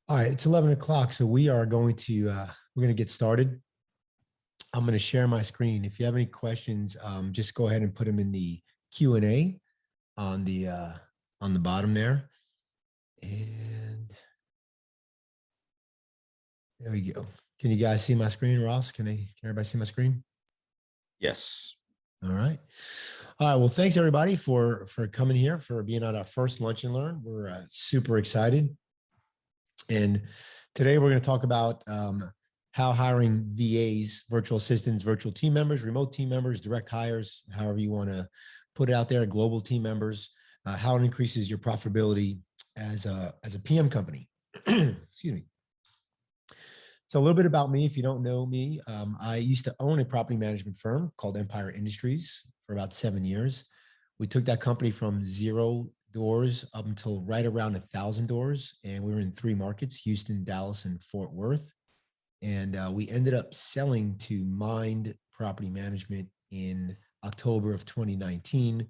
All right, it's 11 o'clock, so we are going to we're going to get started. I'm going to share my screen. If you have any questions, just go ahead and put them in the Q&A on the bottom there. And there we go. Can you guys see my screen, Ross? Can everybody see my screen? Yes. All right. All right. Well, thanks everybody for coming here, for being on our first Lunch and Learn. We're super excited. And today we're going to talk about how hiring VAs, virtual assistants, virtual team members, remote team members, direct hires, however you want to put it out there, global team members, how it increases your profitability as a PM company. Excuse me. So a little bit about me, if you don't know me, I used to own a property management firm called Empire Industries for about 7 years. We took that company from 0 doors up until right around 1,000 doors. And we were in 3 markets, Houston, Dallas, and Fort Worth. And we ended up selling to Mind Property Management in October of 2019,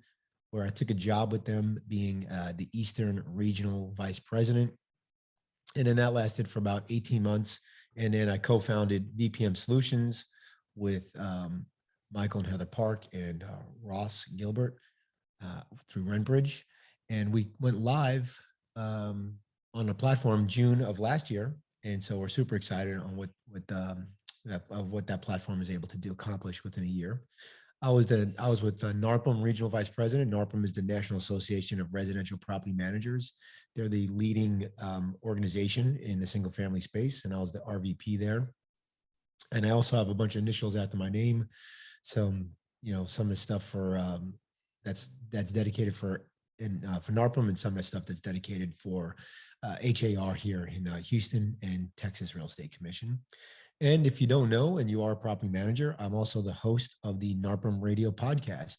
where I took a job with them being the Eastern Regional Vice President. And then that lasted for about 18 months. And then I co-founded VPM Solutions with Michael and Heather Park and Ross Gilbert through RentBridge. And we went live on the platform June of last year. And so we're super excited on what that platform is able to accomplish within a year. I was with NARPM Regional Vice President. NARPM is the National Association of Residential Property Managers. They're the leading organization in the single family space, and I was the RVP there. And I also have a bunch of initials after my name. So, some of the stuff for that's dedicated for NARPM, and some of the stuff that's dedicated for HAR here in Houston and Texas Real Estate Commission. And if you don't know, and you are a property manager, I'm also the host of the NARPM Radio podcast.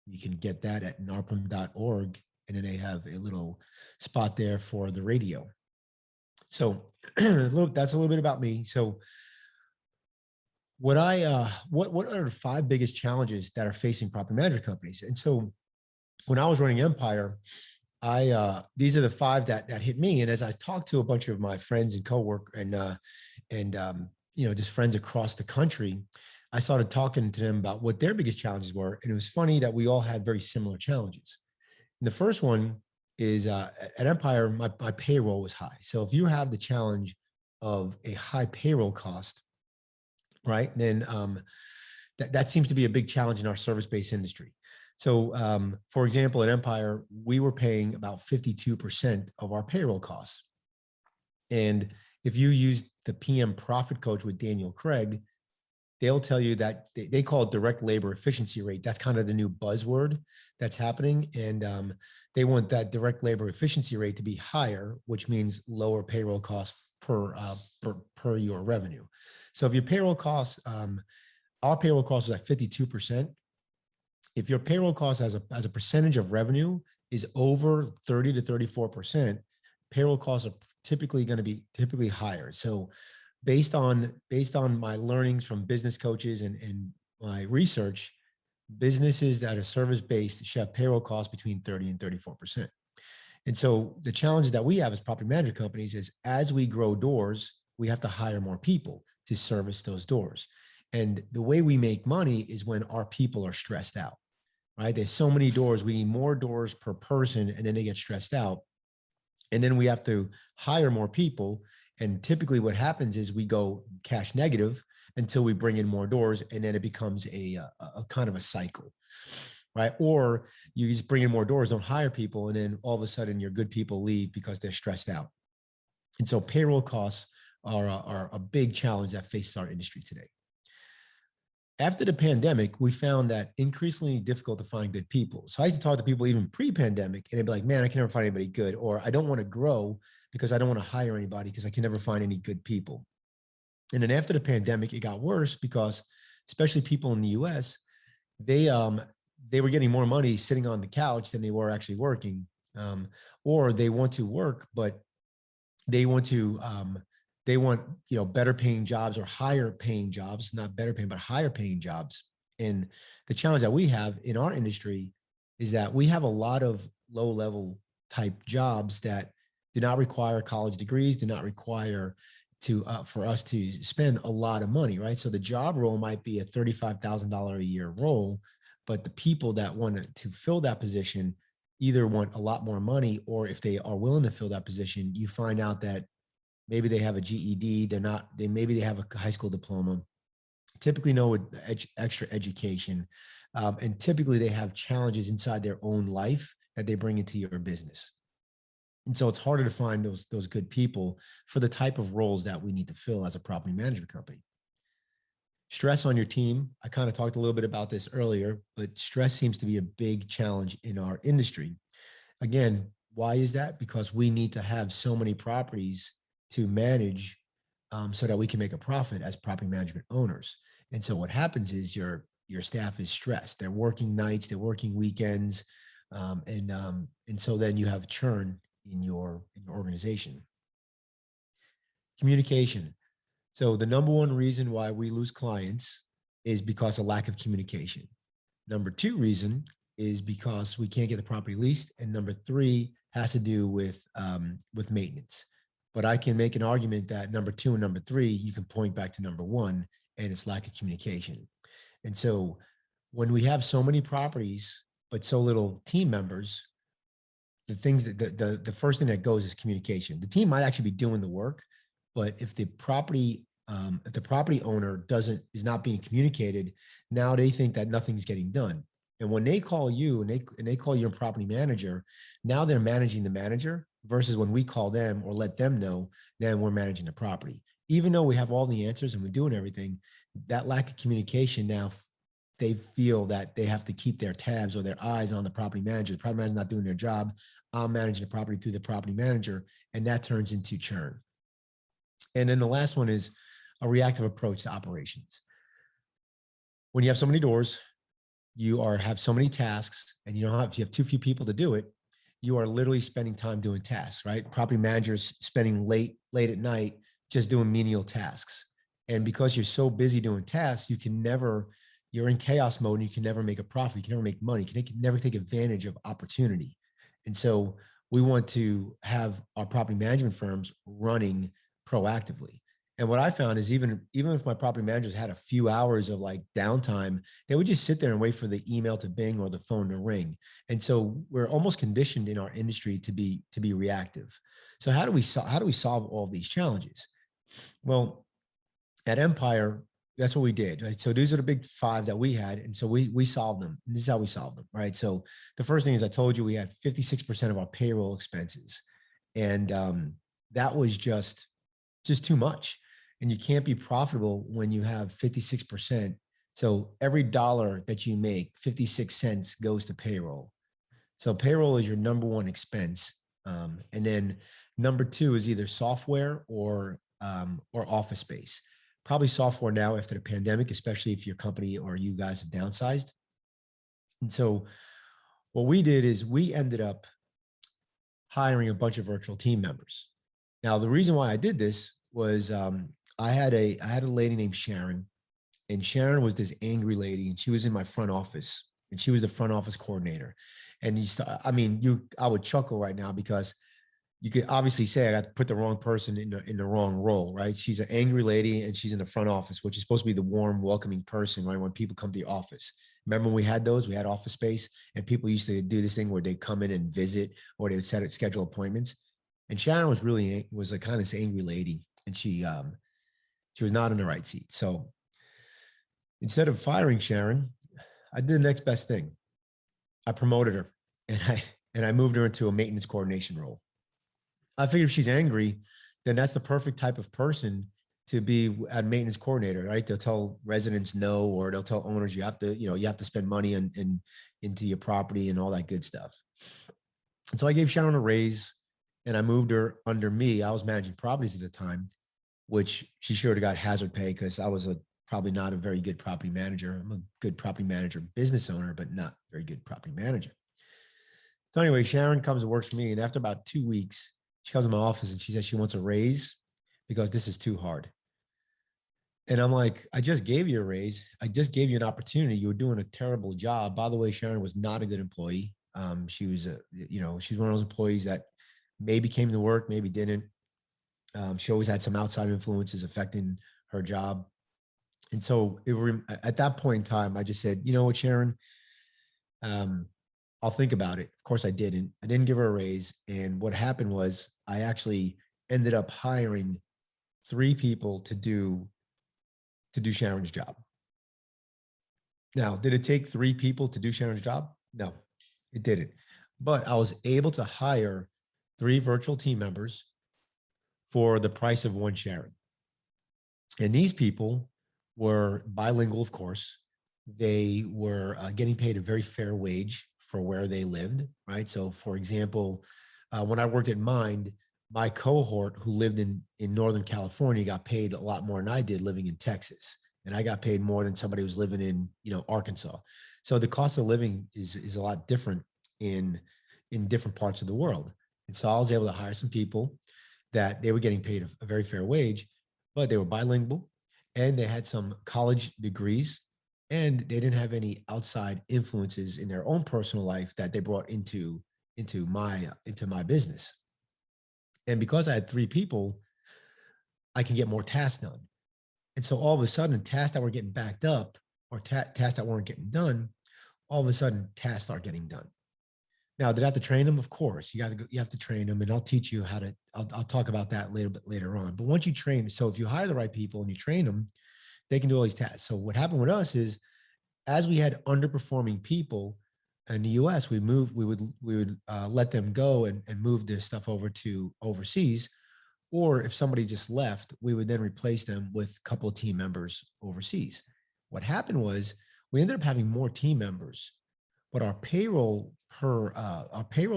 You can get that at narpm.org. And then they have a little spot there for the radio. So that's a little bit about me. So what are the 5 biggest challenges that are facing property management companies? And so when I was running Empire, these are the 5 that hit me. And as I talked to a bunch of my friends and coworkers and just friends across the country, I started talking to them about what their biggest challenges were. And it was funny that we all had very similar challenges. And the first one is at Empire, my payroll was high. So if you have the challenge of a high payroll cost, right, then that seems to be a big challenge in our service-based industry. So for example, at Empire, we were paying about 52% of our payroll costs. And if you use the PM Profit Coach with Daniel Craig, they'll tell you that they call it direct labor efficiency rate. That's kind of the new buzzword that's happening. And they want that direct labor efficiency rate to be higher, which means lower payroll costs per your revenue. So if your payroll costs, our payroll cost was at 52%. If your payroll cost as a percentage of revenue is over 30 to 34%, payroll costs are typically going to be higher. So based on my learnings from business coaches and my research, businesses that are service-based should have payroll costs between 30 and 34%. And so the challenge that we have as property management companies is, as we grow doors, we have to hire more people to service those doors. And the way we make money is when our people are stressed out, right? There's so many doors, we need more doors per person, and then they get stressed out. And then we have to hire more people. And typically what happens is we go cash negative until we bring in more doors, and then it becomes a kind of a cycle, right? Or you just bring in more doors, don't hire people, and then all of a sudden your good people leave because they're stressed out. And so payroll costs are a big challenge that faces our industry today. After the pandemic, we found that increasingly difficult to find good people. So I used to talk to people even pre-pandemic, and they'd be like, man, I can never find anybody good, or I don't want to grow because I don't want to hire anybody because I can never find any good people. And then after the pandemic, it got worse because especially people in the US, they were getting more money sitting on the couch than they were actually working, or they want to work, but they want better paying jobs or higher paying jobs, not better paying, but higher paying jobs. And the challenge that we have in our industry is that we have a lot of low level type jobs that do not require college degrees, do not require for us to spend a lot of money, right? So the job role might be a $35,000 a year role, but the people that want to fill that position either want a lot more money, or if they are willing to fill that position, you find out that maybe they have a GED, maybe they have a high school diploma, typically no extra education, and typically they have challenges inside their own life that they bring into your business. And so it's harder to find those good people for the type of roles that we need to fill as a property management company. Stress on your team. I kind of talked a little bit about this earlier, but stress seems to be a big challenge in our industry. Again, why is that? Because we need to have so many properties to manage, so that we can make a profit as property management owners. And so what happens is your staff is stressed. They're working nights, they're working weekends, and so then you have churn in your organization. Communication. So the number one reason why we lose clients is because of lack of communication. Number two reason is because we can't get the property leased, and number three has to do with maintenance. But I can make an argument that number two and number three, you can point back to number one, and it's lack of communication. And so when we have so many properties but so little team members, the things that the first thing that goes is communication. The team might actually be doing the work, but if the property owner is not being communicated, now they think that nothing's getting done. And when they call you and they call your property manager, now they're managing the manager, versus when we call them or let them know, then we're managing the property. Even though we have all the answers and we're doing everything, that lack of communication, now they feel that they have to keep their tabs or their eyes on the property manager. The property manager not doing their job. I'm managing the property through the property manager, and that turns into churn. And then the last one is a reactive approach to operations. When you have so many doors, you have so many tasks, and you have too few people to do it, you are literally spending time doing tasks, right? Property managers spending late at night just doing menial tasks. And because you're so busy doing tasks, you're in chaos mode, and you can never make a profit. You can never make money. You can never take advantage of opportunity. And so we want to have our property management firms running proactively. And what I found is even if my property managers had a few hours of like downtime, they would just sit there and wait for the email to bing or the phone to ring. And so we're almost conditioned in our industry to be reactive. So how do we solve all of these challenges? Well, at Empire, that's what we did, right? So these are the big five that we had. And so we solved them. This is how we solved them, right? So the first thing is, I told you we had 56% of our payroll expenses. And that was just too much. And you can't be profitable when you have 56%. So every dollar that you make, 56 cents goes to payroll. So payroll is your number one expense. And then number two is either software or office space. Probably software now after the pandemic, especially if your company or you guys have downsized. And so what we did is we ended up hiring a bunch of virtual team members. Now, the reason why I did this was I had a lady named Sharon, and Sharon was this angry lady, and she was in my front office, and she was the front office coordinator. And I would chuckle right now, because you could obviously say I got to put the wrong person in the wrong role, right? She's an angry lady, and she's in the front office, which is supposed to be the warm, welcoming person, right? When people come to the office. Remember when we had office space, and people used to do this thing where they'd come in and visit, or they would schedule appointments. And Sharon was a kind of angry lady, and she was not in the right seat. So instead of firing Sharon, I did the next best thing. I promoted her, and I moved her into a maintenance coordination role. I figured if she's angry, then that's the perfect type of person to be a maintenance coordinator, right? They'll tell residents no, or they'll tell owners you have to spend money into your property and all that good stuff. And so I gave Sharon a raise, and I moved her under me. I was managing properties at the time, which she sure got hazard pay, because I was probably not a very good property manager. I'm a good property manager, business owner, but not very good property manager. So anyway, Sharon comes and works for me. And after about 2 weeks, she comes to my office and she says she wants a raise because this is too hard. And I'm like, I just gave you a raise. I just gave you an opportunity. You were doing a terrible job. By the way, Sharon was not a good employee. She was she's one of those employees that maybe came to work, maybe didn't. She always had some outside influences affecting her job. And so at that point in time, I just said, you know what, Sharon, I'll think about it. Of course, I didn't. I didn't give her a raise. And what happened was I actually ended up hiring 3 people to do Sharon's job. Now, did it take 3 people to do Sharon's job? No, it didn't. But I was able to hire 3 virtual team members for the price of 1 Sharon. And these people were bilingual, of course. They were getting paid a very fair wage for where they lived, right? So, for example, when I worked at Mind, my cohort who lived in Northern California got paid a lot more than I did living in Texas. And I got paid more than somebody who's living in, Arkansas. So the cost of living is a lot different in different parts of the world. And so I was able to hire some people that they were getting paid a very fair wage, but they were bilingual and they had some college degrees and they didn't have any outside influences in their own personal life that they brought into my business. And because I had 3 people, I can get more tasks done. And so all of a sudden, tasks that were getting backed up or tasks that weren't getting done, all of a sudden tasks are getting done. Now, did I have to train them? Of course, you have to train them, and I'll teach you how to. I'll talk about that a little bit later on. But once you train, so if you hire the right people and you train them, they can do all these tasks. So what happened with us is, as we had underperforming people in the U.S., we would let them go and move this stuff over to overseas. Or if somebody just left, we would then replace them with a couple of team members overseas. What happened was we ended up having more team members, but our payroll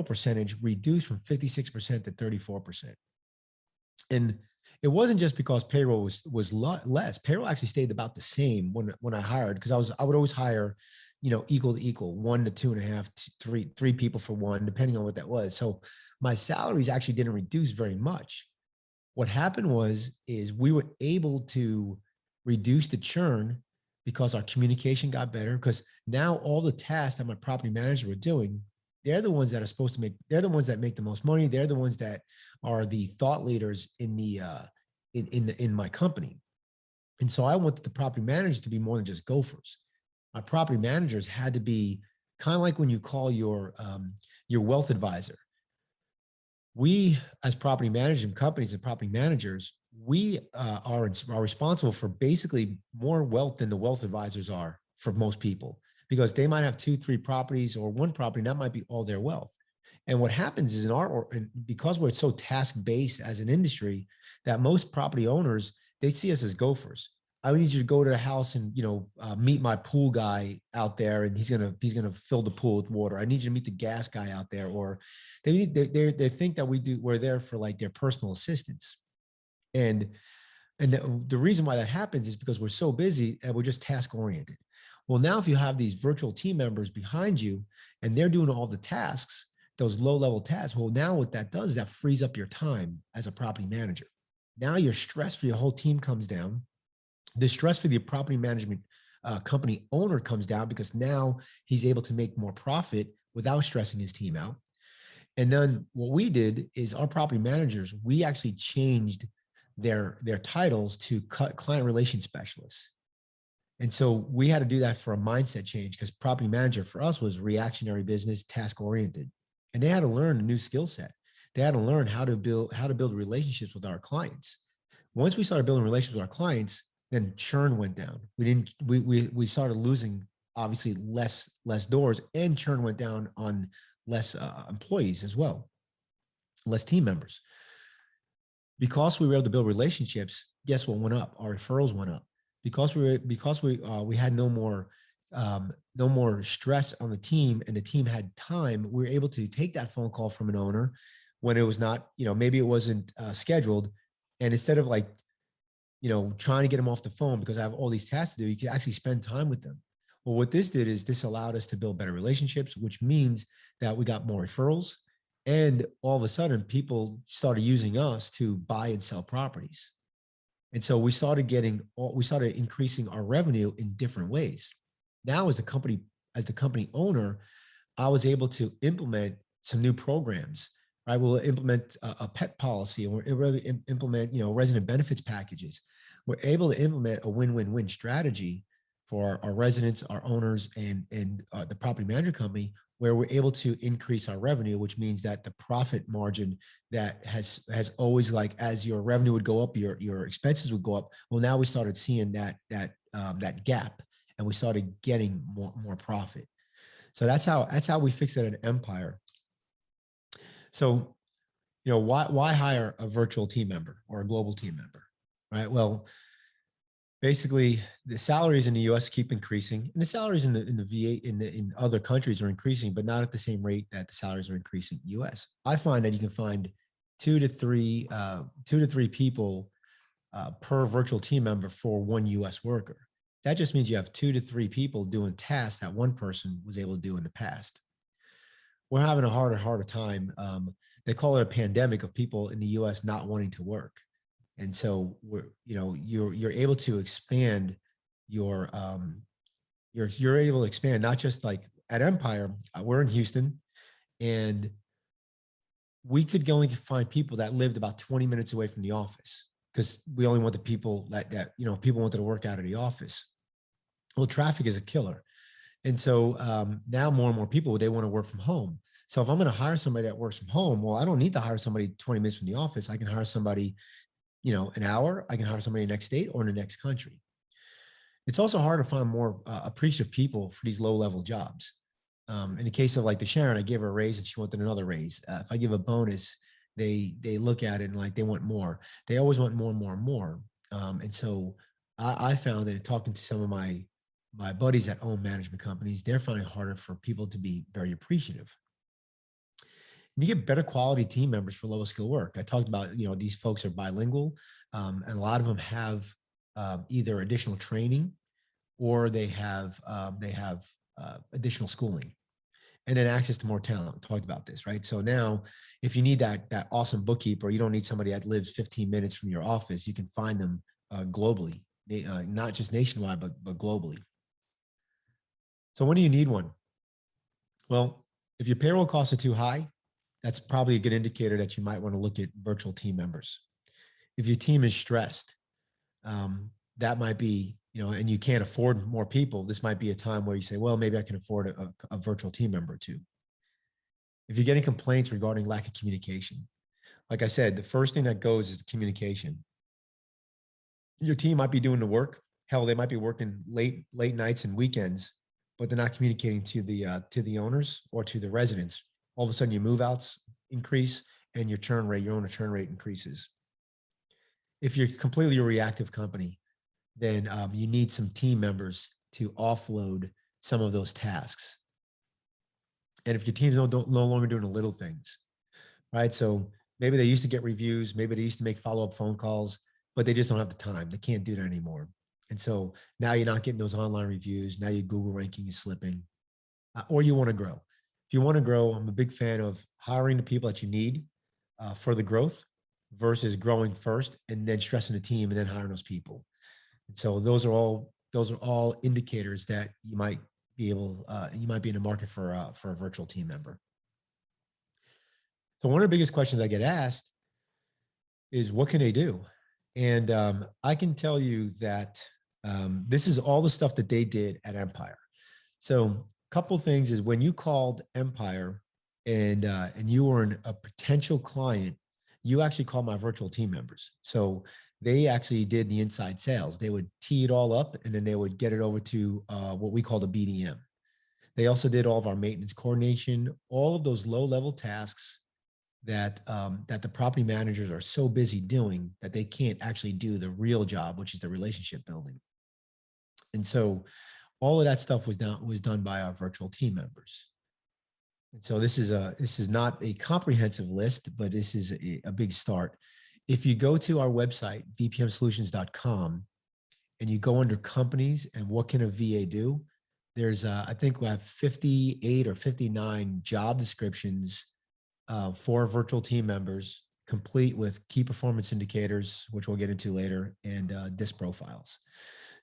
percentage reduced from 56% to 34%. And it wasn't just because payroll was less. Payroll actually stayed about the same when I hired, because I would always hire, equal to equal, 1 to 2.5, 3 people for 1, depending on what that was. So my salaries actually didn't reduce very much. What happened is we were able to reduce the churn because our communication got better. Because now all the tasks that my property manager were doing, they're the ones that are supposed to they're the ones that make the most money. They're the ones that are the thought leaders in my company. And so I wanted the property managers to be more than just gophers. My property managers had to be kind of like when you call your wealth advisor. We, as property management companies and property managers, we are responsible for basically more wealth than the wealth advisors are for most people, because they might have 2, 3 properties or 1 property, and that might be all their wealth. And what happens is because we're so task-based as an industry, that most property owners, they see us as gophers. I need you to go to the house and meet my pool guy out there, and he's gonna fill the pool with water. I need you to meet the gas guy out there. Or they think that we're there for like their personal assistants. And the reason why that happens is because we're so busy and we're just task oriented. Well, now if you have these virtual team members behind you and they're doing all the tasks, those low level tasks, well, now what that does is that frees up your time as a property manager. Now your stress for your whole team comes down. The stress for the property management company owner comes down, because now he's able to make more profit without stressing his team out. And then what we did is our property managers, we actually changed their titles to client relations specialists. And so we had to do that for a mindset change, because property manager for us was reactionary business, task oriented. And they had to learn a new skill set. They had to learn how to build relationships with our clients. Once we started building relationships with our clients, then churn went down. We started losing obviously less doors, and churn went down on less employees as well, less team members. Because we were able to build relationships, guess what went up? Our referrals went up. Because we had no more stress on the team, and the team had time, we were able to take that phone call from an owner when it was not, maybe it wasn't scheduled, and instead of like, trying to get them off the phone because I have all these tasks to do, you can actually spend time with them. Well, what this did is this allowed us to build better relationships, which means that we got more referrals, and all of a sudden people started using us to buy and sell properties. And so we started increasing our revenue in different ways. Now, as the company owner, I was able to implement some new programs. right? We'll implement a pet policy, or implement, resident benefits packages. We're able to implement a win-win-win strategy for our residents, our owners, and the property manager company, where we're able to increase our revenue, which means that the profit margin that has always, like, as your revenue would go up, your expenses would go up. Well, now we started seeing that gap, and we started getting more profit. So that's how we fix it at Empire. So, why hire a virtual team member or a global team member, right? Well, basically, the salaries in the U.S. keep increasing, and the salaries in the VA in other countries are increasing, but not at the same rate that the salaries are increasing in the U.S. I find that you can find two to three people per virtual team member for one U.S. worker. That just means you have 2 to 3 people doing tasks that one person was able to do in the past. We're having a harder time. They call it a pandemic of people in the U.S. not wanting to work. And so you're able to expand you're able to expand, not just like at Empire. We're in Houston, and we could only find people that lived about 20 minutes away from the office, because we only want the people that people wanted to work out of the office. Well, traffic is a killer. And so now more and more people, they want to work from home. So if I'm going to hire somebody that works from home, well, I don't need to hire somebody 20 minutes from the office. I can hire somebody, an hour. I can hire somebody in the next state or in the next country. It's also hard to find more appreciative people for these low-level jobs. In the case of like the Sharon, I gave her a raise and she wanted another raise. If I give a bonus, they look at it and like they want more. They always want more and more and more. And so I found that talking to some of my buddies that own management companies, they're finding it harder for people to be very appreciative. You get better quality team members for lower skill work. I talked about, these folks are bilingual, and a lot of them have either additional training, or they have additional schooling, and then access to more talent. We talked about this, right? So now, if you need that awesome bookkeeper, you don't need somebody that lives 15 minutes from your office. You can find them globally, not just nationwide, but globally. So when do you need one? Well, if your payroll costs are too high, that's probably a good indicator that you might want to look at virtual team members. If your team is stressed, that might be, and you can't afford more people, this might be a time where you say, well, maybe I can afford a virtual team member or two. If you're getting complaints regarding lack of communication, like I said, the first thing that goes is communication. Your team might be doing the work. Hell, they might be working late nights and weekends, but they're not communicating to the owners or to the residents. All of a sudden, your move outs increase and your owner churn rate increases. If you're completely a reactive company, then you need some team members to offload some of those tasks. And if your team's no longer doing the little things, right? So maybe they used to get reviews, maybe they used to make follow-up phone calls, but they just don't have the time. They can't do that anymore. And so now you're not getting those online reviews. Now your Google ranking is slipping, or you want to grow. If you want to grow, I'm a big fan of hiring the people that you need for the growth versus growing first and then stressing the team and then hiring those people. And so those are all indicators that you might be in the market for a virtual team member. So one of the biggest questions I get asked is, what can they do? And I can tell you that this is all the stuff that they did at Empire. So a couple things is, when you called Empire and you were a potential client, you actually called my virtual team members. So they actually did the inside sales. They would tee it all up, and then they would get it over to what we call the BDM. They also did all of our maintenance coordination, all of those low-level tasks that the property managers are so busy doing that they can't actually do the real job, which is the relationship building. And so all of that stuff was done by our virtual team members. And so this is not a comprehensive list, but this is a big start. If you go to our website, vpmsolutions.com, and you go under companies and what can a VA do, there's I think we have 58 or 59 job descriptions for virtual team members, complete with key performance indicators, which we'll get into later, and DISC profiles.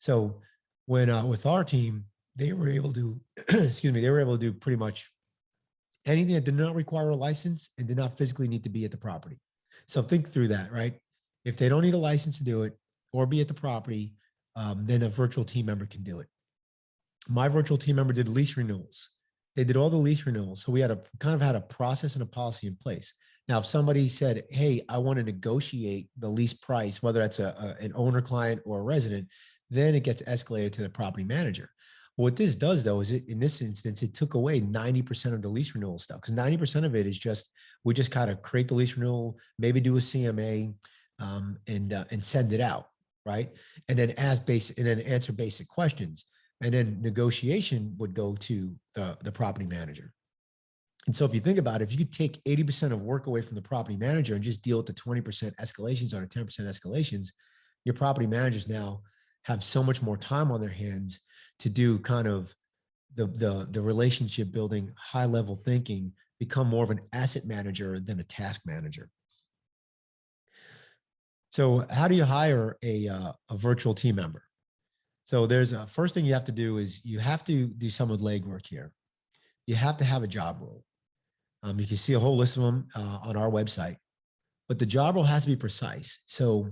So when with our team, they were able to, they were able to do pretty much anything that did not require a license and did not physically need to be at the property. So think through that, right? If they don't need a license to do it or be at the property, then a virtual team member can do it. My virtual team member did lease renewals. They did all the lease renewals. So we had had a process and a policy in place. Now, if somebody said, hey, I want to negotiate the lease price, whether that's an owner client or a resident, then it gets escalated to the property manager. What this does, though, is in this instance, it took away 90% of the lease renewal stuff, because 90% of it is we just kind of create the lease renewal, maybe do a CMA, and send it out, right? And then answer basic questions. And then negotiation would go to the property manager. And so if you think about it, if you could take 80% of work away from the property manager and just deal with the 20% escalations or the 10% escalations, your property managers now have so much more time on their hands to do kind of the relationship building, high level thinking, become more of an asset manager than a task manager. So how do you hire a virtual team member? So there's a first thing you have to do is you have to do some of the legwork here. You have to have a job role. You can see a whole list of them on our website, but the job role has to be precise. So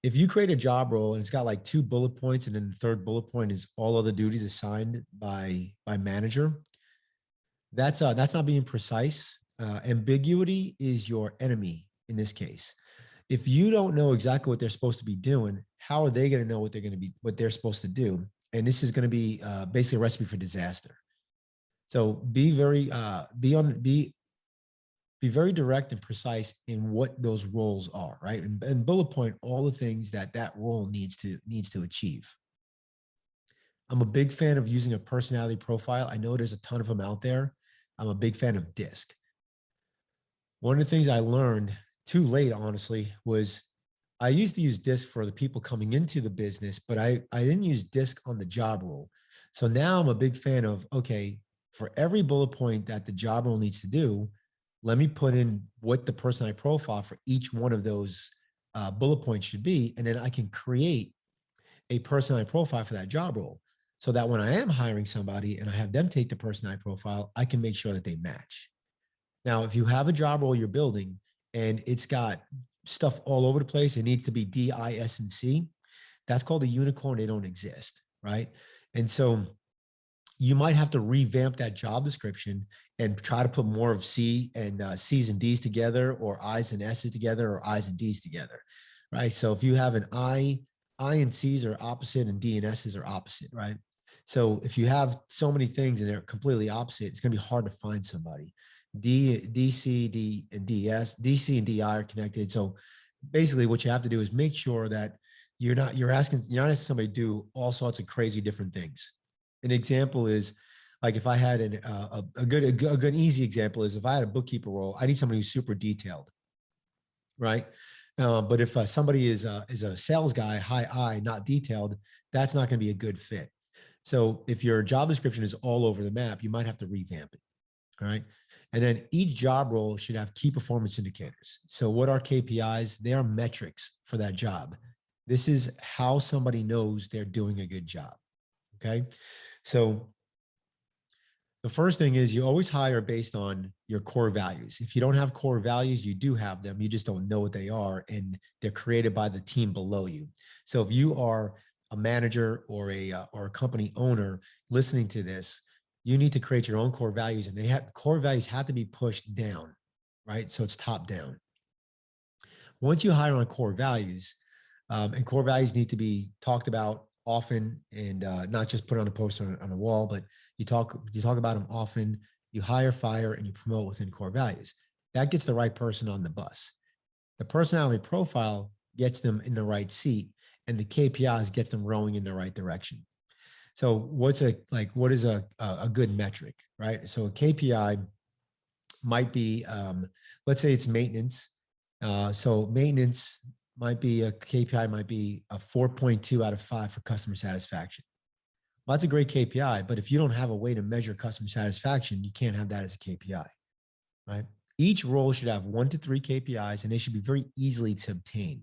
if you create a job role and it's got like 2 bullet points and then the third bullet point is all other duties assigned by manager, that's not being precise. Ambiguity is your enemy in this case. If you don't know exactly what they're supposed to be doing, how are they going to know what they're supposed to do? And this is going to be basically a recipe for disaster. So be very direct and precise in what those roles are, right? And bullet point all the things that role needs to achieve. I'm a big fan of using a personality profile. I know there's a ton of them out there. I'm a big fan of DISC. One of the things I learned too late, honestly, was I used to use DISC for the people coming into the business, but I didn't use DISC on the job role. So now I'm a big fan of, okay, for every bullet point that the job role needs to do, let me put in what the personality profile for each one of those bullet points should be. And then I can create a personality profile for that job role so that when I am hiring somebody and I have them take the personality profile, I can make sure that they match. Now, if you have a job role you're building and it's got stuff all over the place, it needs to be D, I, S, and C. That's called a unicorn. They don't exist, right? And so you might have to revamp that job description and try to put more of C and C's and D's together, or I's and S's together, or I's and D's together, right? So if you have an I and C's are opposite and D and S's are opposite, right? So if you have so many things and they're completely opposite, it's going to be hard to find somebody. DC, D, and DS, DC and DI are connected. So basically what you have to do is make sure that you're not asking somebody to do all sorts of crazy different things. An example is like if I had a good easy example is if I had a bookkeeper role, I need somebody who's super detailed, right? But if somebody is a sales guy, high I, not detailed, that's not going to be a good fit. So if your job description is all over the map, you might have to revamp it. All right. And then each job role should have key performance indicators. So what are KPIs? They are metrics for that job. This is how somebody knows they're doing a good job. Okay. So the first thing is you always hire based on your core values. If you don't have core values, you do have them. You just don't know what they are, and they're created by the team below you. So if you are a manager or a company owner listening to this, you need to create your own core values, and core values have to be pushed down, right? So it's top down. Once you hire on core values, and core values need to be talked about often, and not just put on a poster on a wall, but you talk about them often. You hire, fire, and you promote within core values. That gets the right person on the bus. The personality profile gets them in the right seat, and the KPIs gets them rowing in the right direction. So what is a good metric, right? So a KPI might be, let's say it's maintenance. So maintenance might be a KPI, might be a 4.2 out of 5 for customer satisfaction. Well, that's a great KPI, but if you don't have a way to measure customer satisfaction, you can't have that as a KPI, right? Each role should have 1 to 3 KPIs, and they should be very easily to obtain,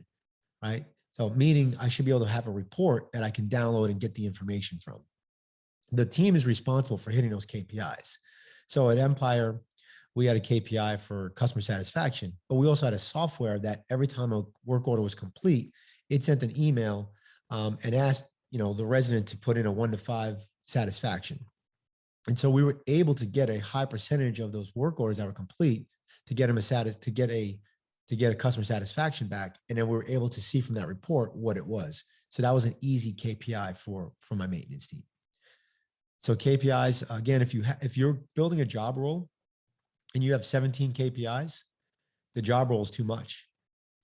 right? So meaning I should be able to have a report that I can download and get the information from. The team is responsible for hitting those KPIs. So at Empire, we had a KPI for customer satisfaction, but we also had a software that every time a work order was complete, it sent an email and asked, the resident to put in a 1 to 5 satisfaction. And so we were able to get a high percentage of those work orders that were complete to get them to get a customer satisfaction back. And then we were able to see from that report what it was. So that was an easy KPI for my maintenance team. So KPIs, again, if you're building a job role and you have 17 KPIs, the job role is too much.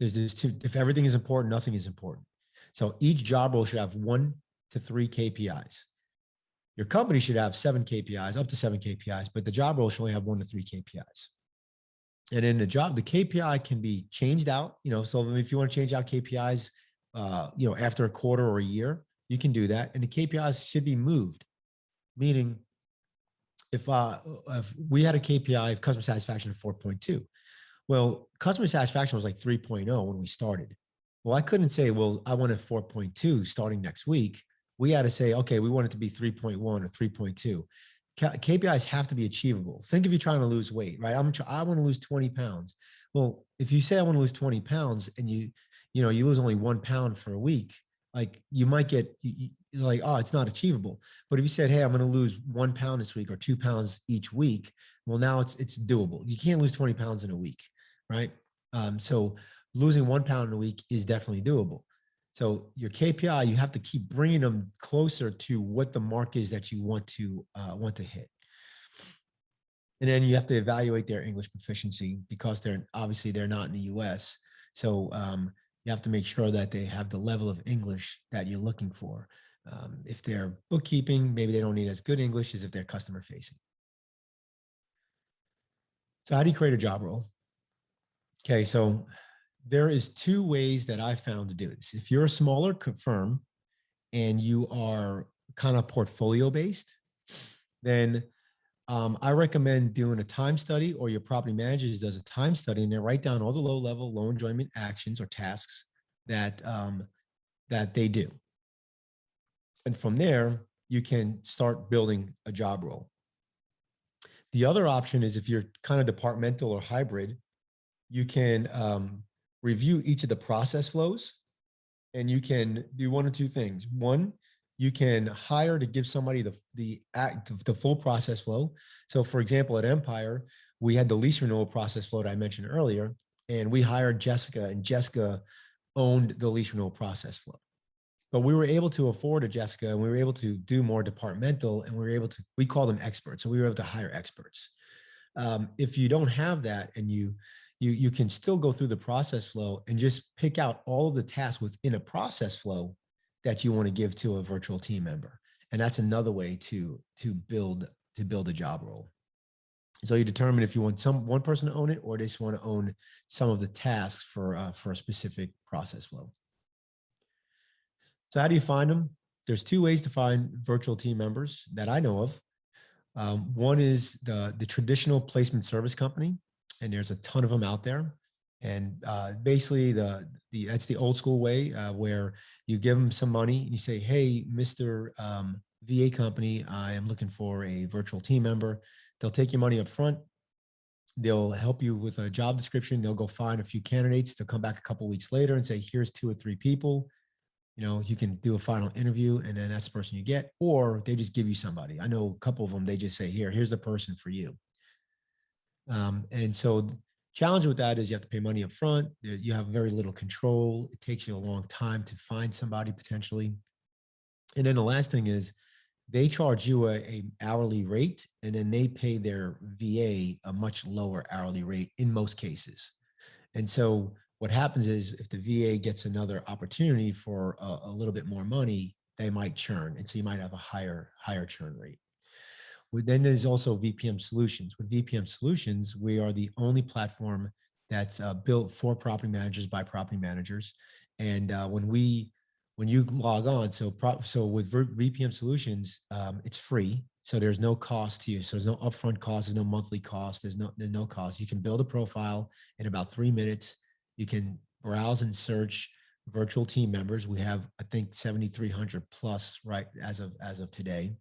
If everything is important, nothing is important. So each job role should have 1 to 3 KPIs. Your company should have 7 KPIs, up to 7 KPIs, but the job role should only have 1 to 3 KPIs. And in the KPI can be changed out, so if you want to change out KPIs, after a quarter or a year, you can do that. And the KPIs should be moved, meaning if we had a KPI of customer satisfaction of 4.2, well, customer satisfaction was like 3.0 when we started. Well, I couldn't say, well, I want a 4.2 starting next week. We had to say, okay, we want it to be 3.1 or 3.2. KPIs have to be achievable. Think if you're trying to lose weight, right? I want to lose 20 pounds. Well, if you say I want to lose 20 pounds and you lose only 1 pound for a week, like you might get like, oh, it's not achievable. But if you said, hey, I'm going to lose 1 pound this week or 2 pounds each week, well, now it's doable. You can't lose 20 pounds in a week, right? So losing 1 pound in a week is definitely doable. So your KPI, you have to keep bringing them closer to what the mark is that you want to hit. And then you have to evaluate their English proficiency because they're not in the US. So you have to make sure that they have the level of English that you're looking for. If they're bookkeeping, maybe they don't need as good English as if they're customer facing. So how do you create a job role? Okay, so there is 2 ways that I found to do this. If you're a smaller firm and you are kind of portfolio based, then I recommend doing a time study, or your property manager does a time study and they write down all the low-level low enjoyment actions or tasks that they do. And from there, you can start building a job role. The other option is if you're kind of departmental or hybrid, you can review each of the process flows, and you can do 1 or 2 things. 1, you can hire to give somebody the full process flow. So for example, at Empire, we had the lease renewal process flow that I mentioned earlier, and we hired Jessica, and Jessica owned the lease renewal process flow. But we were able to afford a Jessica, and we were able to do more departmental, and we call them experts. So we were able to hire experts. If you don't have that, and you can still go through the process flow and just pick out all of the tasks within a process flow that you want to give to a virtual team member. And that's another way to build a job role. So you determine if you want one person to own it, or they just want to own some of the tasks for a specific process flow. So how do you find them? There's 2 ways to find virtual team members that I know of. One is the traditional placement service company, and there's a ton of them out there. And basically, that's the old school way where you give them some money and you say, hey, Mr. VA company, I am looking for a virtual team member. They'll take your money up front. They'll help you with a job description. They'll go find a few candidates. They'll come back a couple of weeks later and say, here's 2 or 3 people. You can do a final interview, and then that's the person you get, or they just give you somebody. I know a couple of them, they just say, here's the person for you. And so challenge with that is you have to pay money up front. You have very little control. It takes you a long time to find somebody potentially. And then the last thing is they charge you a hourly rate, and then they pay their VA a much lower hourly rate in most cases. And so what happens is if the VA gets another opportunity for a little bit more money, they might churn. And so you might have a higher churn rate. Then there's also VPM Solutions. With VPM Solutions, we are the only platform that's built for property managers by property managers. And when you log on, so with VPM Solutions, it's free. So there's no cost to you. So there's no upfront cost, there's no monthly cost, there's no cost. You can build a profile in about 3 minutes. You can browse and search virtual team members. We have, I think, 7,300 plus right as of today.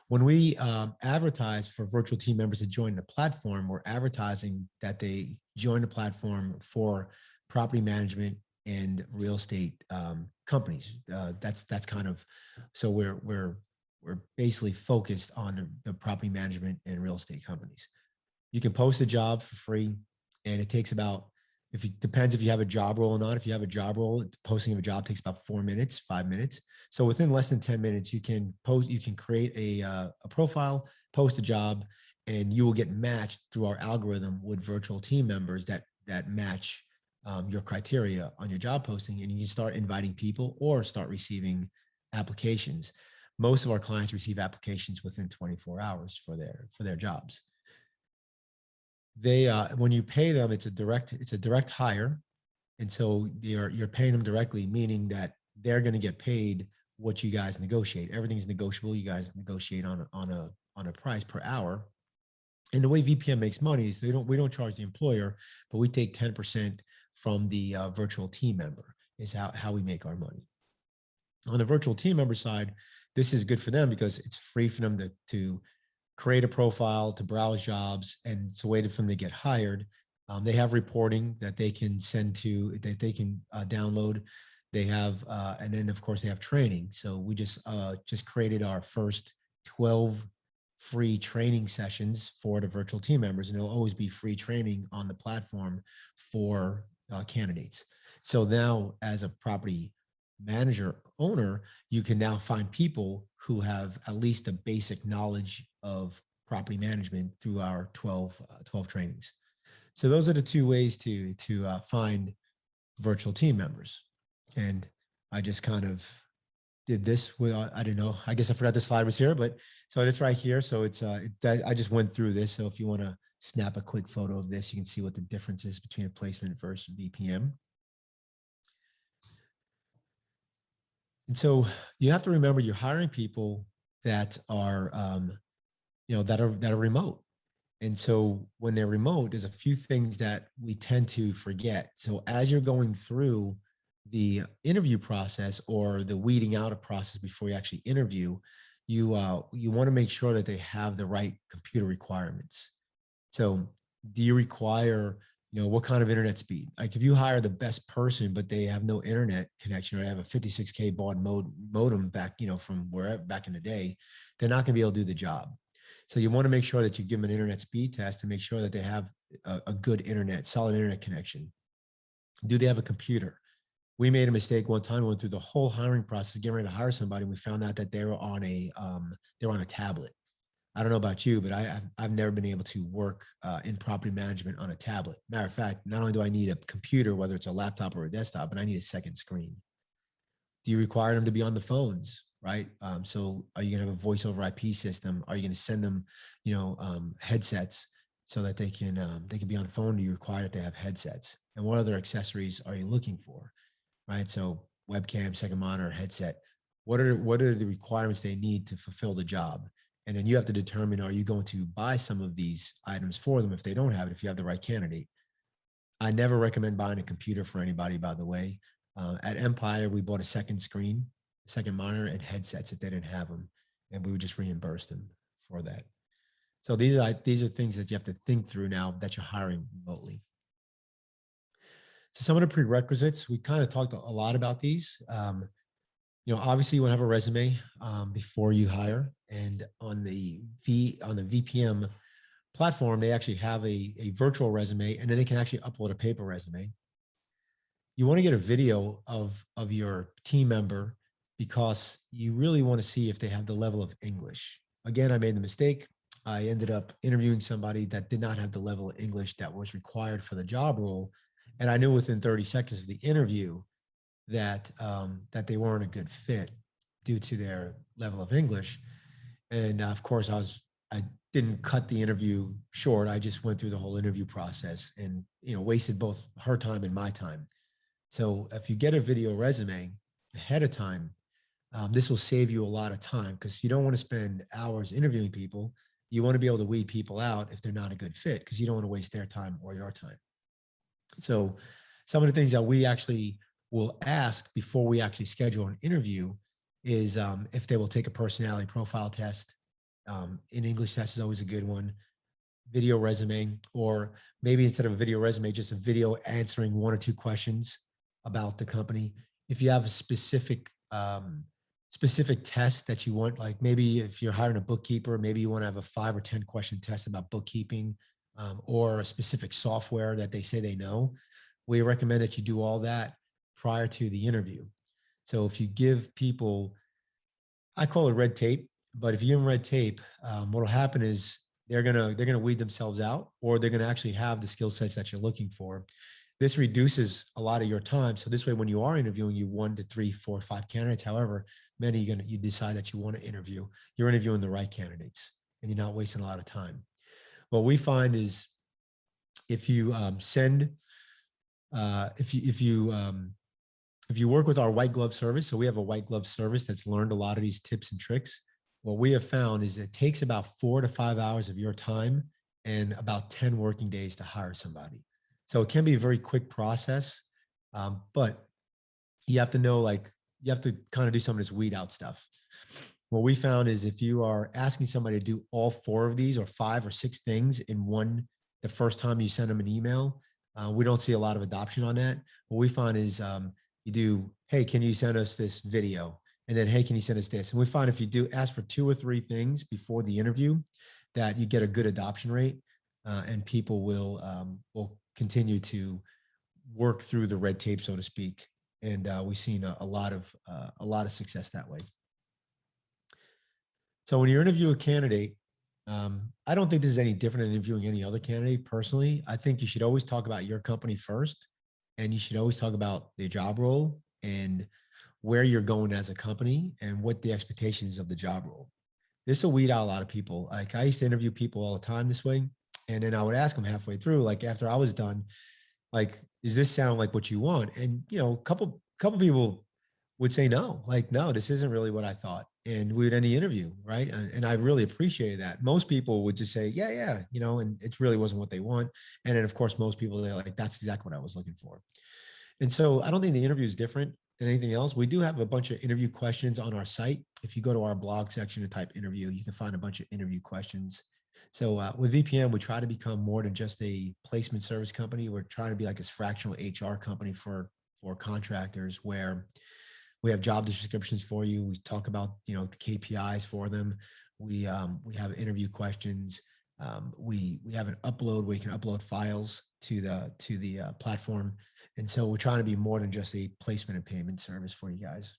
When we advertise for virtual team members to join the platform, we're advertising that they join the platform for property management and real estate companies. That's kind of, so we're basically focused on the property management and real estate companies. You can post a job for free, and it takes about, if it depends if you have a job role or not. If you have a job role, posting of a job takes about 4 minutes, 5 minutes. So within less than 10 minutes, you can create a profile, post a job, and you will get matched through our algorithm with virtual team members that match your criteria on your job posting, and you can start inviting people or start receiving applications. Most of our clients receive applications within 24 hours for their jobs. They when you pay them, it's a direct hire, and so you're paying them directly, meaning that they're going to get paid what you guys negotiate. Everything's negotiable. You guys negotiate on a price per hour. And the way VPM makes money is we don't charge the employer, but we take 10% from the virtual team member is how we make our money. On the virtual team member side, this is good for them because it's free for them to create a profile, to browse jobs, and it's a way for them to get hired. They have reporting that they can send to, that they can download. They have, and then of course they have training. So we just created our first 12 free training sessions for the virtual team members, and there'll always be free training on the platform for candidates. So now, as a property manager owner, you can now find people who have at least a basic knowledge of property management through our 12 trainings. So those are the two ways to find virtual team members. And I just kind of did this with, I don't know, I guess I forgot the slide was here, but so it's right here. So it's, I just went through this. So if you want to snap a quick photo of this, you can see what the difference is between a placement versus VPM. And so you have to remember you're hiring people that are, that are remote. And so when they're remote, there's a few things that we tend to forget. So as you're going through the interview process or the weeding out a process before you actually interview, you want to make sure that they have the right computer requirements. So do you require, what kind of internet speed? Like if you hire the best person, but they have no internet connection, or they have a 56K baud modem back, from wherever back in the day, they're not going to be able to do the job. So you want to make sure that you give them an internet speed test to make sure that they have a good solid internet connection. Do they have a computer? We made a mistake one time. We went through the whole hiring process, getting ready to hire somebody. And we found out that they were on a tablet. I don't know about you, but I've never been able to work in property management on a tablet. Matter of fact, not only do I need a computer, whether it's a laptop or a desktop, but I need a second screen. Do you require them to be on the phones? Right. So are you going to have a voice over IP system? Are you going to send them, headsets so that they can be on the phone? Do you require that they have headsets? And what other accessories are you looking for? Right. So webcam, second monitor, headset. What are the requirements they need to fulfill the job? And then you have to determine, are you going to buy some of these items for them if they don't have it, if you have the right candidate? I never recommend buying a computer for anybody, by the way. At Empire, we bought a second screen, second monitor, and headsets if they didn't have them, and we would just reimburse them for that. So these are things that you have to think through now that you're hiring remotely. So some of the prerequisites, we kind of talked a lot about these. Obviously you want to have a resume before you hire, and on the VPM platform, they actually have a virtual resume, and then they can actually upload a paper resume. You want to get a video of your team member because you really want to see if they have the level of English. Again, I made the mistake. I ended up interviewing somebody that did not have the level of English that was required for the job role. And I knew within 30 seconds of the interview that they weren't a good fit due to their level of English. And of course, I didn't cut the interview short. I just went through the whole interview process and wasted both her time and my time. So if you get a video resume ahead of time, this will save you a lot of time because you don't want to spend hours interviewing people. You want to be able to weed people out if they're not a good fit because you don't want to waste their time or your time. So some of the things that we actually will ask before we actually schedule an interview is if they will take a personality profile test, An English test is always a good one. Video resume, or maybe instead of a video resume, just a video answering 1 or 2 questions about the company. If you have a specific test that you want, like maybe if you're hiring a bookkeeper, maybe you want to have a 5 or 10 question test about bookkeeping, or a specific software that they say they know. We recommend that you do all that prior to the interview. So if you give people, I call it red tape, but if you give them red tape, what will happen is they're gonna weed themselves out, or they're gonna actually have the skill sets that you're looking for. This reduces a lot of your time. So this way, when you are interviewing, you 1 to 3, 4, 5 candidates, however many you decide that you want to interview, you're interviewing the right candidates, and you're not wasting a lot of time. What we find is if you if you work with our white glove service, so we have a white glove service that's learned a lot of these tips and tricks. What we have found is it takes about 4 to 5 hours of your time and about 10 working days to hire somebody. So it can be a very quick process, but you have to know, like, you have to kind of do some of this weed out stuff. What we found is if you are asking somebody to do all 4 of these or 5 or 6 things in the first time you send them an email, we don't see a lot of adoption on that. What we find is you do, hey, can you send us this video? And then, hey, can you send us this? And we find if you do ask for 2 or 3 things before the interview, that you get a good adoption rate, and people will continue to work through the red tape, so to speak. And we've seen a lot of success that way. So when you interview a candidate, I don't think this is any different than interviewing any other candidate. Personally, I think you should always talk about your company first, and you should always talk about the job role and where you're going as a company and what the expectations of the job role. This will weed out a lot of people. Like, I used to interview people all the time this way, and then I would ask them halfway through, like after I was done, like, does this sound like what you want? And a couple people would say no, like, no, this isn't really what I thought. And we would end the interview, right? And I really appreciated that. Most people would just say, yeah, and it really wasn't what they want. And then of course, most people, they're like, that's exactly what I was looking for. And so I don't think the interview is different than anything else. We do have a bunch of interview questions on our site. If you go to our blog section and type interview, you can find a bunch of interview questions. So with VPM, we try to become more than just a placement service company. We're trying to be like this fractional HR company for contractors, where we have job descriptions for you. We talk about, the KPIs for them. We have interview questions. We have an upload where you can upload files to the platform. And so we're trying to be more than just a placement and payment service for you guys.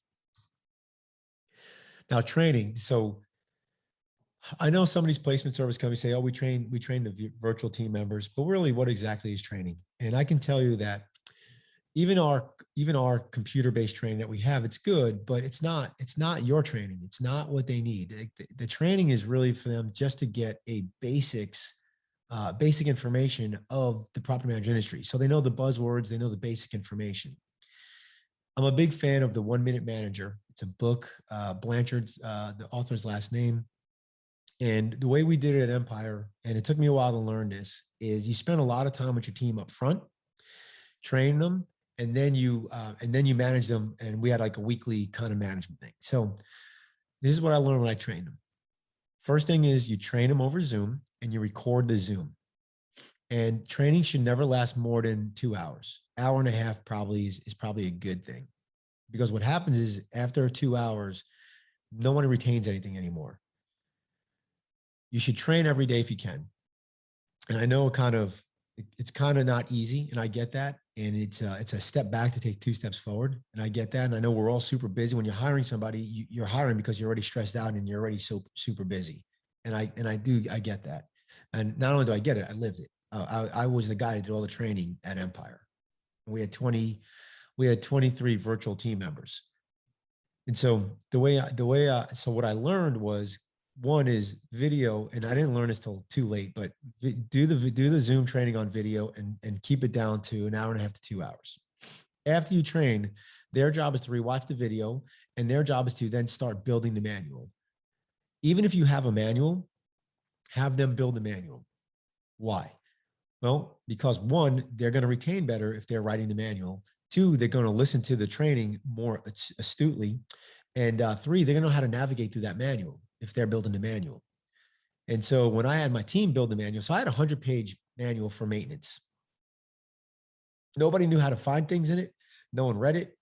Now, training. So I know some of these placement service companies say, oh, we train the virtual team members, but really, what exactly is training? And I can tell you that even our computer-based training that we have, it's good, but it's not your training. It's not what they need. The training is really for them just to get a basic information of the property management industry. So they know the buzzwords, they know the basic information. I'm a big fan of the 1 Minute Manager. It's a book, Blanchard's the author's last name. And the way we did it at Empire, and it took me a while to learn this, is you spend a lot of time with your team up front, train them, and then you manage them. And we had like a weekly kind of management thing. So this is what I learned when I trained them. First thing is you train them over Zoom and you record the Zoom. And training should never last more than 2 hours. Hour and a half probably is probably a good thing, because what happens is after 2 hours, no one retains anything anymore. You should train every day if you can. And I know it's kind of not easy, and I get that. And it's a step back to take 2 steps forward. And I get that. And I know we're all super busy. When you're hiring somebody, you're hiring because you're already stressed out and you're already so super busy. And I get that. And not only do I get it, I lived it. I was the guy that did all the training at Empire. We had 23 virtual team members. And so so what I learned was, one is video, and I didn't learn this till too late, but do the Zoom training on video and keep it down to an hour and a half to 2 hours. After you train, their job is to rewatch the video, and their job is to then start building the manual. Even if you have a manual, have them build the manual. Why? Well, because 1, they're going to retain better if they're writing the manual. 2, they're going to listen to the training more astutely. And 3, they're going to know how to navigate through that manual if they're building the manual. And so when I had my team build the manual, so I had a 100-page manual for maintenance. Nobody knew how to find things in it. No one read it.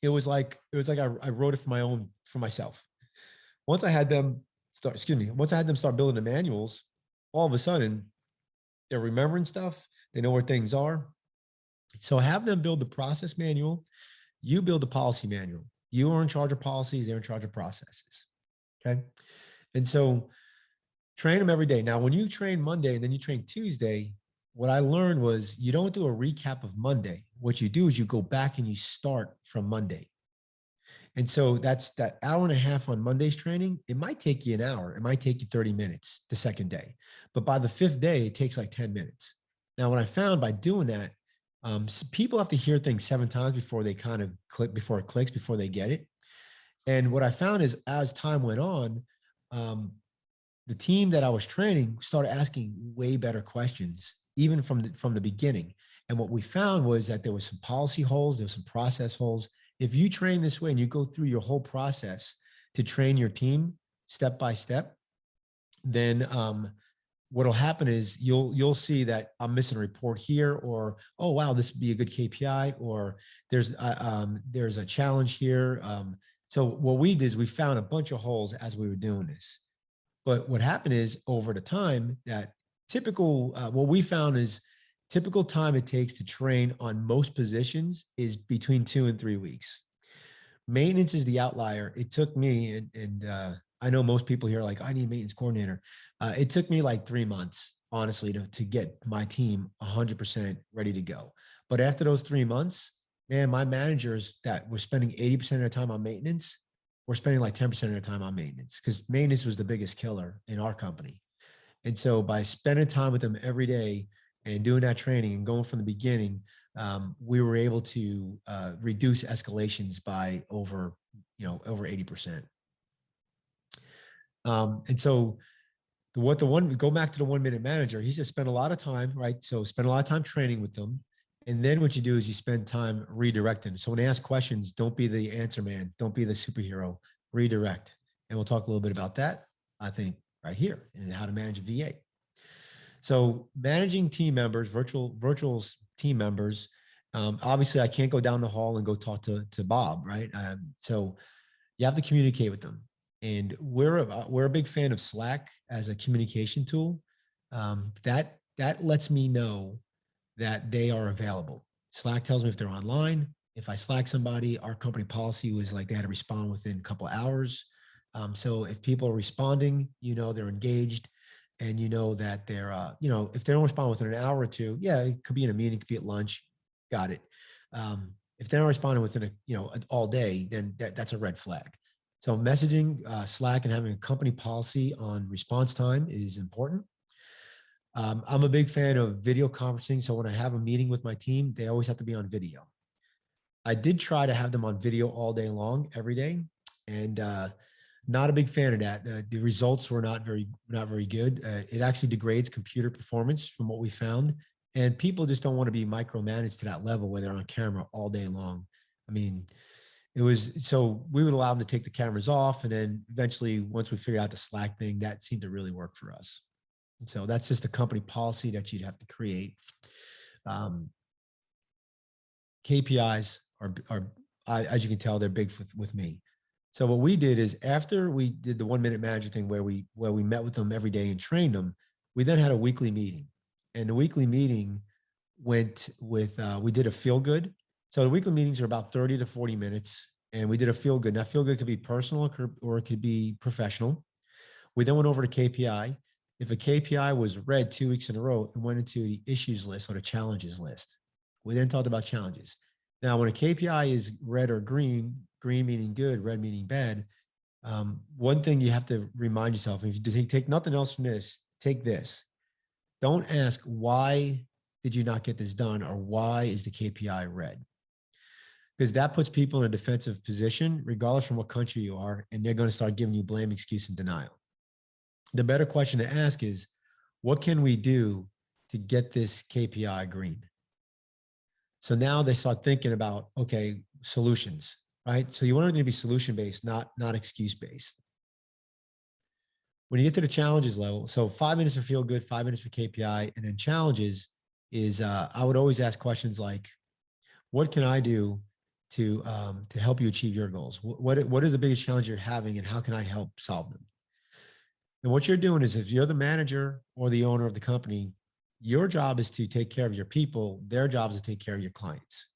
It was like I wrote it for myself. Once I had them start building the manuals, all of a sudden they're remembering stuff. They know where things are. So have them build the process manual. You build the policy manual. You are in charge of policies. They're in charge of processes. Okay. And so train them every day. Now, when you train Monday and then you train Tuesday, what I learned was you don't do a recap of Monday. What you do is you go back and you start from Monday. And so that's that hour and a half on Monday's training. It might take you an hour. It might take you 30 minutes the second day. But by the fifth day, it takes like 10 minutes. Now, what I found by doing that, people have to hear things 7 times before they kind of click, before it clicks, before they get it. And what I found is as time went on, the team that I was training started asking way better questions, even from the beginning. And what we found was that there was some policy holes, there was some process holes. If you train this way and you go through your whole process to train your team step by step, then what'll happen is you'll see that I'm missing a report here, or oh wow, this would be a good KPI, or there's a challenge here. So what we did is we found a bunch of holes as we were doing this. But what happened is over the time that what we found is typical time it takes to train on most positions is between 2 and 3 weeks. Maintenance is the outlier. It took me, and I know most people here are like, I need a maintenance coordinator. It took me like 3 months, honestly, to get my team 100% ready to go. But after those 3 months, man, my managers that were spending 80% of their time on maintenance were spending like 10% of their time on maintenance, because maintenance was the biggest killer in our company. And so by spending time with them every day and doing that training and going from the beginning, we were able to reduce escalations by over 80%. And so go back to the 1-minute manager. He said, spend a lot of time, right? So spend a lot of time training with them. And then what you do is you spend time redirecting. So when they ask questions, don't be the answer man. Don't be the superhero. Redirect. And we'll talk a little bit about that, I think, right here, and how to manage a VA. So managing team members, virtual team members. Obviously, I can't go down the hall and go talk to Bob, right? So you have to communicate with them. And we're a big fan of Slack as a communication tool. That lets me know that they are available. Slack tells me if they're online. If I Slack somebody, our company policy was like they had to respond within a couple of hours. So if people are responding, they're engaged, and that they're, if they don't respond within an hour or two, yeah, it could be in a meeting, it could be at lunch. Got it. If they're not responding within all day, then that's a red flag. So messaging, Slack, and having a company policy on response time is important. I'm a big fan of video conferencing. So when I have a meeting with my team, they always have to be on video. I did try to have them on video all day long, every day, and not a big fan of that. The results were not very good. It actually degrades computer performance from what we found, and people just don't want to be micromanaged to that level where they're on camera all day long. I mean, so we would allow them to take the cameras off, and then eventually, once we figured out the Slack thing, that seemed to really work for us. And so that's just a company policy that you'd have to create. KPIs are as you can tell, they're big with me. So what we did is, after we did the 1-minute manager thing where we met with them every day and trained them, we then had a weekly meeting. And the weekly meeting went with, we did a feel good. So the weekly meetings are about 30 to 40 minutes. And we did a feel good. Now, feel good could be personal or it could be professional. We then went over to KPI. If a KPI was read 2 weeks in a row, it went into the issues list or the challenges list. We then talked about challenges. Now, when a KPI is red or green meaning good, red meaning bad, one thing you have to remind yourself, if you take nothing else from this, take this. Don't ask, why did you not get this done? Or why is the KPI red? Because that puts people in a defensive position, regardless from what country you are, and they're going to start giving you blame, excuse, and denial. The better question to ask is, what can we do to get this KPI green? So now they start thinking about, okay, solutions, right? So you want everything to be solution-based, not excuse-based. When you get to the challenges level, so 5 minutes for feel good, 5 minutes for KPI, and then challenges is I would always ask questions like, what can I do to help you achieve your goals? What is the biggest challenge you're having, and how can I help solve them? And what you're doing is, if you're the manager or the owner of the company, your job is to take care of your people. Their job is to take care of your clients.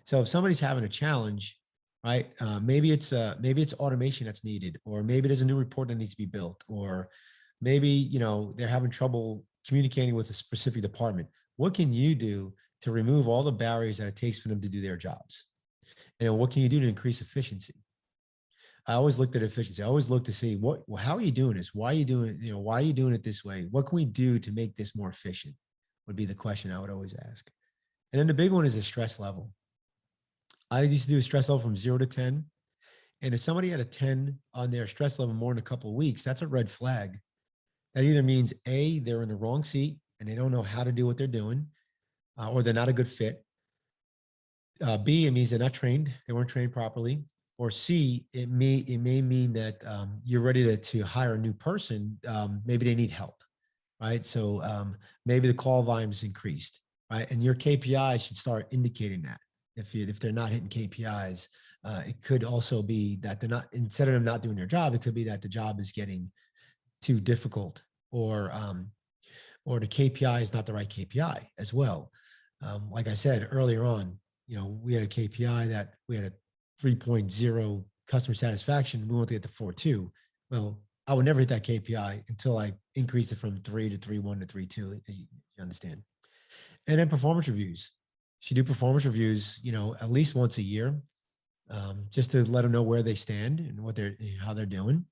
So if somebody's having a challenge, right? Maybe it's automation that's needed, or maybe there's a new report that needs to be built, or maybe they're having trouble communicating with a specific department. What can you do to remove all the barriers that it takes for them to do their jobs? And what can you do to increase efficiency? I always looked at efficiency. I always look to see how are you doing this? Why are you doing it? Why are you doing it this way? What can we do to make this more efficient? Would be the question I would always ask. And then the big one is the stress level. I used to do a stress level from 0 to 10. And if somebody had a 10 on their stress level more than a couple of weeks, that's a red flag. That either means A, they're in the wrong seat and they don't know how to do what they're doing, or they're not a good fit. B, it means they're not trained. They weren't trained properly. Or C, it may mean that you're ready to hire a new person. Maybe they need help, right? So maybe the call volume is increased, right? And your KPIs should start indicating that. If they're not hitting KPIs, it could also be that they're not, instead of them not doing their job, it could be that the job is getting too difficult, or the KPI is not the right KPI as well. Like I said earlier on, we had a KPI that we had a 3.0 customer satisfaction. We want to get to 4.2. Well, I would never hit that KPI until I increased it from 3 to 3.1 to 3.2, as you understand. And then performance reviews. Should do performance reviews, at least once a year, just to let them know where they stand and how they're doing.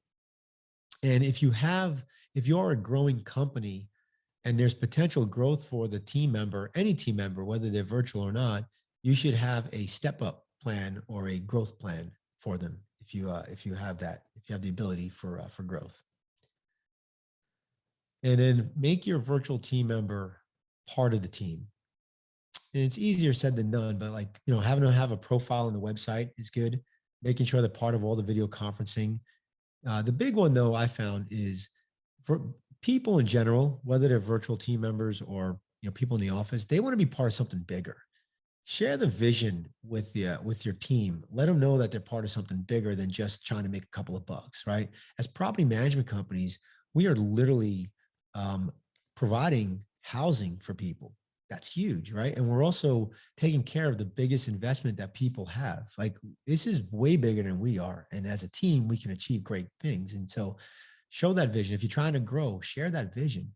And if you're a growing company and there's potential growth for the team member, any team member, whether they're virtual or not, you should have a step up plan or a growth plan for them. If you have the ability for growth. And then make your virtual team member part of the team. And it's easier said than done, but having them have a profile on the website is good. Making sure they're part of all the video conferencing. The big one, though, I found is for people in general, whether they're virtual team members or people in the office, they want to be part of something bigger. Share the vision with your team. Let them know that they're part of something bigger than just trying to make a couple of bucks, right? As property management companies, we are literally providing housing for people. That's huge, right? And we're also taking care of the biggest investment that people have. Like, this is way bigger than we are. And as a team, we can achieve great things. And so show that vision. If you're trying to grow, share that vision.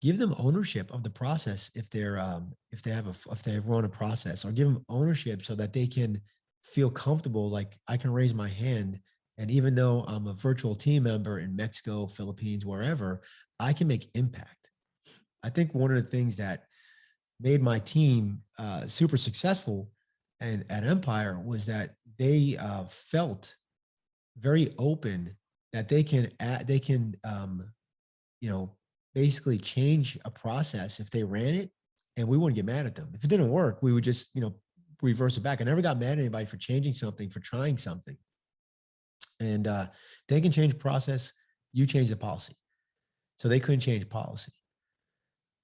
Give them ownership of the process if they run a process, or give them ownership so that they can feel comfortable. Like, I can raise my hand, and even though I'm a virtual team member in Mexico, Philippines, wherever, I can make impact. I think one of the things that made my team super successful and at Empire was that they felt very open that they can basically change a process if they ran it, and we wouldn't get mad at them. If it didn't work, we would just, reverse it back. I never got mad at anybody for changing something, for trying something. And they can change process, you change the policy. So they couldn't change policy.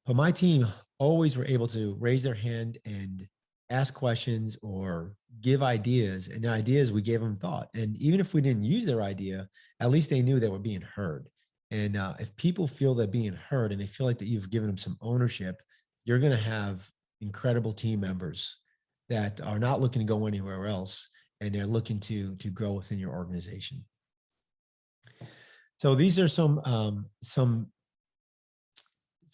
But my team always were able to raise their hand and ask questions or give ideas. And the ideas, we gave them thought. And even if we didn't use their idea, at least they knew they were being heard. And if people feel they're being heard and they feel like that you've given them some ownership, you're going to have incredible team members that are not looking to go anywhere else, and they're looking to grow within your organization. So these are some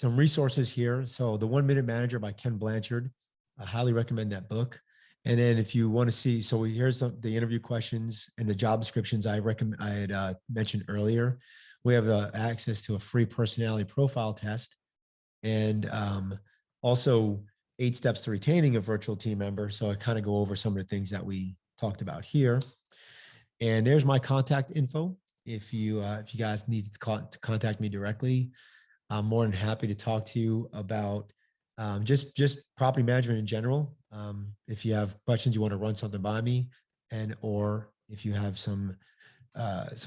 resources here. So the 1 Minute Manager by Ken Blanchard, I highly recommend that book. And then if you want to see, so here's the interview questions and the job descriptions I had mentioned earlier. We have access to a free personality profile test, and also 8 steps to retaining a virtual team member. So I kind of go over some of the things that we talked about here. And there's my contact info. If you guys need to contact me directly, I'm more than happy to talk to you about just property management in general. If you have questions, you want to run something by me, or if you have some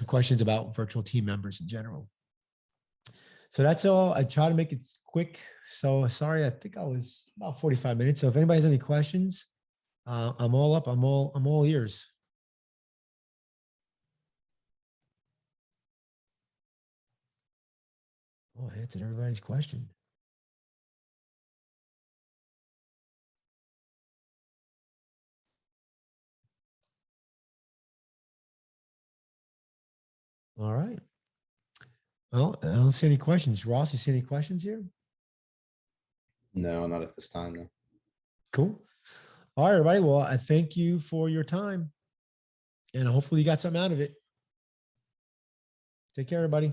questions about virtual team members in general. So that's all. I try to make it quick. So sorry, I think I was about 45 minutes. So if anybody has any questions, I'm all up. I'm all ears. Oh, I answered everybody's question. All right. Well, I don't see any questions. Ross, you see any questions here? No, not at this time. No. Cool. All right, everybody. Well, I thank you for your time, and hopefully you got something out of it. Take care, everybody.